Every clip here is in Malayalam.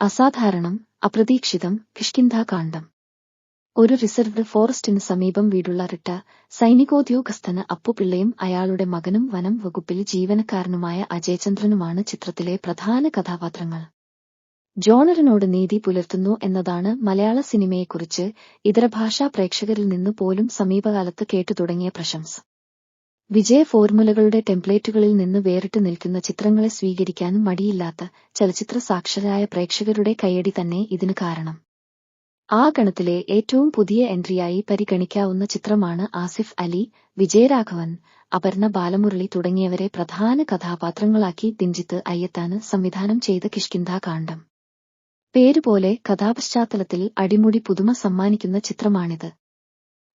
അസാധാരണം, അപ്രതീക്ഷിതം, കിഷ്കിന്ധാകാന്ഡം. ഒരു റിസർവ്ഡ് ഫോറസ്റ്റിന് സമീപം വീടുള്ള റിട്ട സൈനികോദ്യോഗസ്ഥന് അപ്പുപിള്ളയും അയാളുടെ മകനും വനം വകുപ്പിൽ ജീവനക്കാരനുമായ അജയചന്ദ്രനുമാണ് ചിത്രത്തിലെ പ്രധാന കഥാപാത്രങ്ങൾ. ജോണറിനോട് നീതി പുലർത്തുന്നു എന്നതാണ് മലയാള സിനിമയെക്കുറിച്ച് ഇതരഭാഷാ പ്രേക്ഷകരിൽ നിന്ന് പോലും സമീപകാലത്ത് കേട്ടുതുടങ്ങിയ പ്രശംസ. വിജയ ഫോർമുലകളുടെ ടെംപ്ലേറ്റുകളിൽ നിന്ന് വേറിട്ട് നിൽക്കുന്ന ചിത്രങ്ങളെ സ്വീകരിക്കാനും മടിയില്ലാത്ത ചലച്ചിത്ര സാക്ഷരരായ പ്രേക്ഷകരുടെ കയ്യടി തന്നെ ഇതിന് കാരണം. ആ ഗണത്തിലെ ഏറ്റവും പുതിയ എൻട്രിയായി പരിഗണിക്കാവുന്ന ചിത്രമാണ് ആസിഫ് അലി, വിജയരാഘവൻ, അപർണ ബാലമുരളി തുടങ്ങിയവരെ പ്രധാന കഥാപാത്രങ്ങളാക്കി ദിൻജിത്ത് അയ്യത്താന് സംവിധാനം ചെയ്ത കിഷ്കിന്ധാകാന്ഡം. പേരുപോലെ കഥാപശ്ചാത്തലത്തിൽ അടിമുടി പുതുമ സമ്മാനിക്കുന്ന ചിത്രമാണിത്.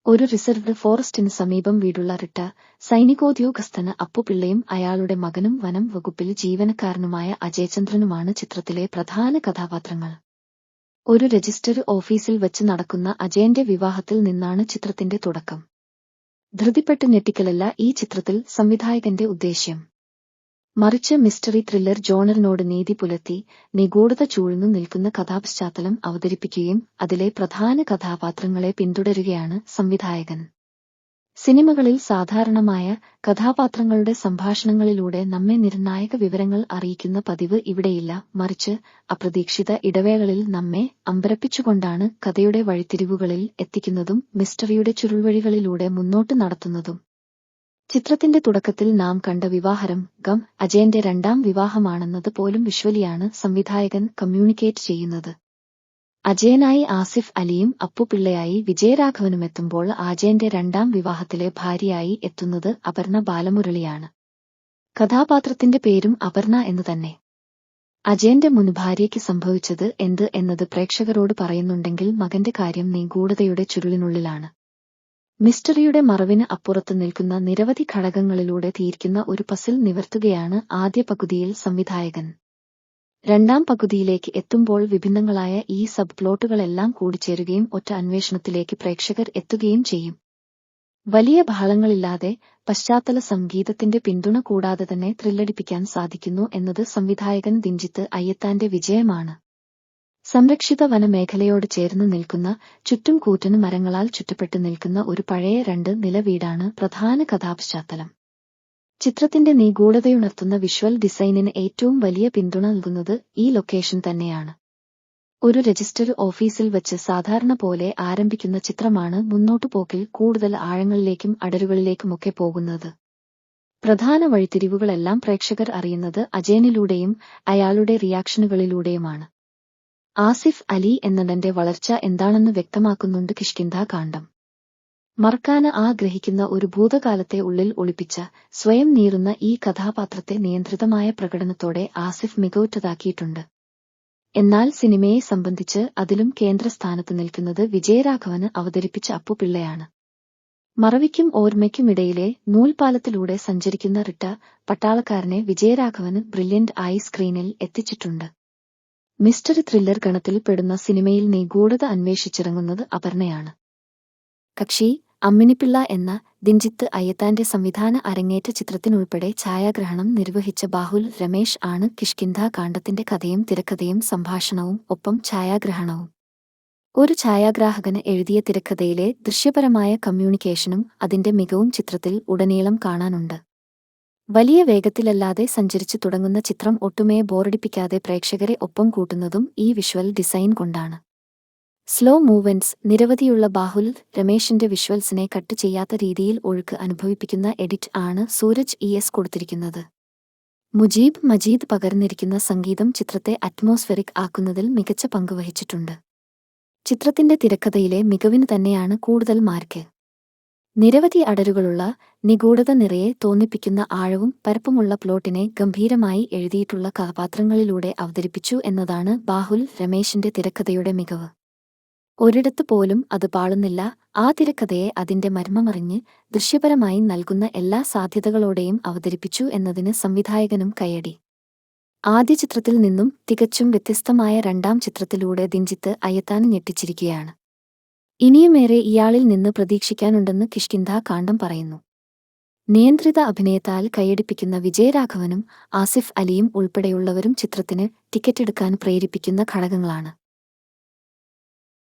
ഒരു റിസർവ്ഡ് ഫോറസ്റ്റിന് സമീപം വീടുള്ള റിട്ട സൈനികോദ്യോഗസ്ഥന് അപ്പുപിള്ളയും അയാളുടെ മകനും വനം വകുപ്പിൽ ജീവനക്കാരനുമായ അജയചന്ദ്രനുമാണ് ചിത്രത്തിലെ പ്രധാന കഥാപാത്രങ്ങൾ. ഒരു രജിസ്റ്റർ ഓഫീസിൽ വച്ച് നടക്കുന്ന അജയന്റെ വിവാഹത്തിൽ നിന്നാണ് ചിത്രത്തിന്റെ തുടക്കം. ധൃതിപ്പെട്ട് ഞെട്ടിക്കലല്ല ഈ ചിത്രത്തിൽ സംവിധായകന്റെ ഉദ്ദേശ്യം. മറിച്ച് മിസ്റ്ററി ത്രില്ലർ ജോണറിനോട് നീതി പുലർത്തി നിഗൂഢത ചൂഴ്ന്നു നിൽക്കുന്ന കഥാപശ്ചാത്തലം അവതരിപ്പിക്കുകയും അതിലെ പ്രധാന കഥാപാത്രങ്ങളെ പിന്തുടരുകയാണ് സംവിധായകൻ. സിനിമകളിൽ സാധാരണമായ കഥാപാത്രങ്ങളുടെ സംഭാഷണങ്ങളിലൂടെ നമ്മെ നിർണായക വിവരങ്ങൾ അറിയിക്കുന്ന പതിവ് ഇവിടെയില്ല, മറിച്ച് അപ്രതീക്ഷിത ഇടവേളകളിൽ നമ്മെ അമ്പരപ്പിച്ചുകൊണ്ടാണ് കഥയുടെ വഴിത്തിരിവുകളിൽ എത്തിക്കുന്നതും മിസ്റ്ററിയുടെ ചുരുൾവഴികളിലൂടെ മുന്നോട്ട് നടത്തുന്നതും. ചിത്രത്തിന്റെ തുടക്കത്തിൽ നാം കണ്ട വിവാഹരം അജയന്റെ രണ്ടാം വിവാഹമാണെന്നത് പോലും വിഷ്വലിയാണ് സംവിധായകൻ കമ്മ്യൂണിക്കേറ്റ് ചെയ്യുന്നത്. അജയനായി ആസിഫ് അലിയും അപ്പുപിള്ളയായി വിജയരാഘവനുമെത്തുമ്പോൾ അജയന്റെ രണ്ടാം വിവാഹത്തിലെ ഭാര്യയായി എത്തുന്നത് അപർണ ബാലമുരളിയാണ്. കഥാപാത്രത്തിന്റെ പേരും അപർണ എന്ന് തന്നെ. അജയന്റെ മുൻ ഭാര്യയ്ക്ക് സംഭവിച്ചത് എന്ത് എന്നത് പ്രേക്ഷകരോട് പറയുന്നുണ്ടെങ്കിൽ മകന്റെ കാര്യം നിഗൂഢതയുടെ ചുരുളിനുള്ളിലാണ്. മിസ്റ്ററിയുടെ മറവിന് അപ്പുറത്ത് നിൽക്കുന്ന നിരവധി ഘടകങ്ങളിലൂടെ തീർക്കുന്ന ഒരു പസിൽ നിവർത്തുകയാണ് ആദ്യ പകുതിയിൽ സംവിധായകൻ. രണ്ടാം പകുതിയിലേക്ക് എത്തുമ്പോൾ വിഭിന്നങ്ങളായ ഈ സബ് പ്ലോട്ടുകളെല്ലാം കൂടിച്ചേരുകയും ഒറ്റ അന്വേഷണത്തിലേക്ക് പ്രേക്ഷകർ എത്തുകയും ചെയ്യും. വലിയ ബഹളങ്ങളില്ലാതെ പശ്ചാത്തല സംഗീതത്തിന്റെ പിന്തുണ കൂടാതെ തന്നെ ത്രില്ലടിപ്പിക്കാൻ സാധിക്കുന്നു എന്നത് സംവിധായകൻ ദിൻജിത്ത് അയ്യത്താന്റെ വിജയമാണ്. സംരക്ഷിത വനമേഖലയോട് ചേർന്ന് നിൽക്കുന്ന, ചുറ്റും കൂറ്റൻ മരങ്ങളാൽ ചുറ്റപ്പെട്ടു നിൽക്കുന്ന ഒരു പഴയ 2 നില വീടാണ് പ്രധാന കഥാപശ്ചാത്തലം. ചിത്രത്തിന്റെ നിഗൂഢതയുണർത്തുന്ന വിഷ്വൽ ഡിസൈനിന് ഏറ്റവും വലിയ പിന്തുണ നൽകുന്നത് ഈ ലൊക്കേഷൻ തന്നെയാണ്. ഒരു രജിസ്റ്റർ ഓഫീസിൽ വച്ച് സാധാരണ പോലെ ആരംഭിക്കുന്ന ചിത്രമാണ് മുന്നോട്ടുപോക്കിൽ കൂടുതൽ ആഴങ്ങളിലേക്കും അടരുകളിലേക്കുമൊക്കെ പോകുന്നത്. പ്രധാന വഴിത്തിരിവുകളെല്ലാം പ്രേക്ഷകർ അറിയുന്നത് അജയനിലൂടെയും അയാളുടെ റിയാക്ഷനുകളിലൂടെയുമാണ്. ആസിഫ് അലി എന്ന നടന്റെ വളർച്ച എന്താണെന്ന് വ്യക്തമാക്കുന്നുണ്ട് കിഷ്കിന്ധാകാന്ഡം. മറക്കാൻ ആഗ്രഹിക്കുന്ന ഒരു ഭൂതകാലത്തെ ഉള്ളിൽ ഒളിപ്പിച്ച, സ്വയം നീറുന്ന ഈ കഥാപാത്രത്തെ നിയന്ത്രിതമായ പ്രകടനത്തോടെ ആസിഫ് മികവുറ്റതാക്കിയിട്ടുണ്ട്. എന്നാൽ സിനിമയെ സംബന്ധിച്ച് അതിലും കേന്ദ്രസ്ഥാനത്ത് നിൽക്കുന്നത് വിജയരാഘവന് അവതരിപ്പിച്ച അപ്പുപിള്ളയാണ്. മറവിക്കും ഓർമ്മയ്ക്കുമിടയിലെ നൂൽപാലത്തിലൂടെ സഞ്ചരിക്കുന്ന റിട്ട പട്ടാളക്കാരനെ വിജയരാഘവന് ബ്രില്യന്റ് ആയി സ്ക്രീനിൽ എത്തിച്ചിട്ടുണ്ട്. മിസ്റ്ററി ത്രില്ലർ ഗണത്തിൽ പെടുന്ന സിനിമയിൽ നിഗൂഢത അന്വേഷിച്ചിറങ്ങുന്നത് അപർണയാണ്. കക്ഷി അമ്മിണിപ്പിള്ള എന്ന ദിൻജിത്ത് അയ്യത്താന്റെ സംവിധാന അരങ്ങേറ്റ ചിത്രത്തിനുൾപ്പെടെ ഛായാഗ്രഹണം നിർവഹിച്ച ബാഹുൽ രമേശ് ആണ് കിഷ്കിന്ധാകാന്ഡത്തിന്റെ കഥയും തിരക്കഥയും സംഭാഷണവും ഒപ്പം ഛായാഗ്രഹണവും. ഒരു ഛായാഗ്രാഹകന് എഴുതിയ തിരക്കഥയിലെ ദൃശ്യപരമായ കമ്മ്യൂണിക്കേഷനും അതിന്റെ മികവും ചിത്രത്തിൽ ഉടനീളം കാണാനുണ്ട്. വലിയ വേഗത്തിലല്ലാതെ സഞ്ചരിച്ചു തുടങ്ങുന്ന ചിത്രം ഒട്ടുമേ ബോറടിപ്പിക്കാതെ പ്രേക്ഷകരെ ഒപ്പം കൂട്ടുന്നതും ഈ വിഷ്വൽ ഡിസൈൻ കൊണ്ടാണ്. സ്ലോ മൂവ്മെന്റ്സ് നിരവധിയുള്ള ബാഹുൽ രമേശിന്റെ വിഷ്വൽസിനെ കട്ട് ചെയ്യാത്ത രീതിയിൽ ഒഴുക്ക് അനുഭവിപ്പിക്കുന്ന എഡിറ്റ് ആണ് സൂരജ് ES കൊടുത്തിരിക്കുന്നത്. മുജീബ് മജീദ് പകർന്നിരിക്കുന്ന സംഗീതം ചിത്രത്തെ അറ്റ്മോസ്ഫെറിക് ആക്കുന്നതിൽ മികച്ച പങ്കുവഹിച്ചിട്ടുണ്ട്. ചിത്രത്തിന്റെ തിരക്കഥയിലെ മികവിന് തന്നെയാണ് കൂടുതൽ മാർക്ക്. നിരവധി അടരുകളുള്ള, നിഗൂഢത നിറയെ തോന്നിപ്പിക്കുന്ന ആഴവും പരപ്പുമുള്ള പ്ലോട്ടിനെ ഗംഭീരമായി എഴുതിയിട്ടുള്ള കഥാപാത്രങ്ങളിലൂടെ അവതരിപ്പിച്ചു എന്നതാണ് ബാഹുൽ രമേശിന്റെ തിരക്കഥയുടെ മികവ്. ഒരിടത്ത് പോലും അത് പാളുന്നില്ല. ആ തിരക്കഥയെ അതിന്റെ മർമ്മമറിഞ്ഞ് ദൃശ്യപരമായി നൽകുന്ന എല്ലാ സാധ്യതകളോടെയും അവതരിപ്പിച്ചു എന്നതിന് സംവിധായകനും കയ്യടി. ആദ്യ ചിത്രത്തിൽ നിന്നും തികച്ചും വ്യത്യസ്തമായ രണ്ടാം ചിത്രത്തിലൂടെ ദിൻജിത്ത് അയ്യത്താന് ഞെട്ടിച്ചിരിക്കുകയാണ്. ഇനിയുമേറെ ഇയാളിൽ നിന്ന് പ്രതീക്ഷിക്കാനുണ്ടെന്ന് കിഷ്കിന്ധാകാന്ഡം പറയുന്നു. നിയന്ത്രിത അഭിനയത്താൽ കൈയടിപ്പിക്കുന്ന വിജയരാഘവനും ആസിഫ് അലിയും ഉൾപ്പെടെയുള്ളവരും ചിത്രത്തിന് ടിക്കറ്റെടുക്കാൻ പ്രേരിപ്പിക്കുന്ന ഘടകങ്ങളാണ്.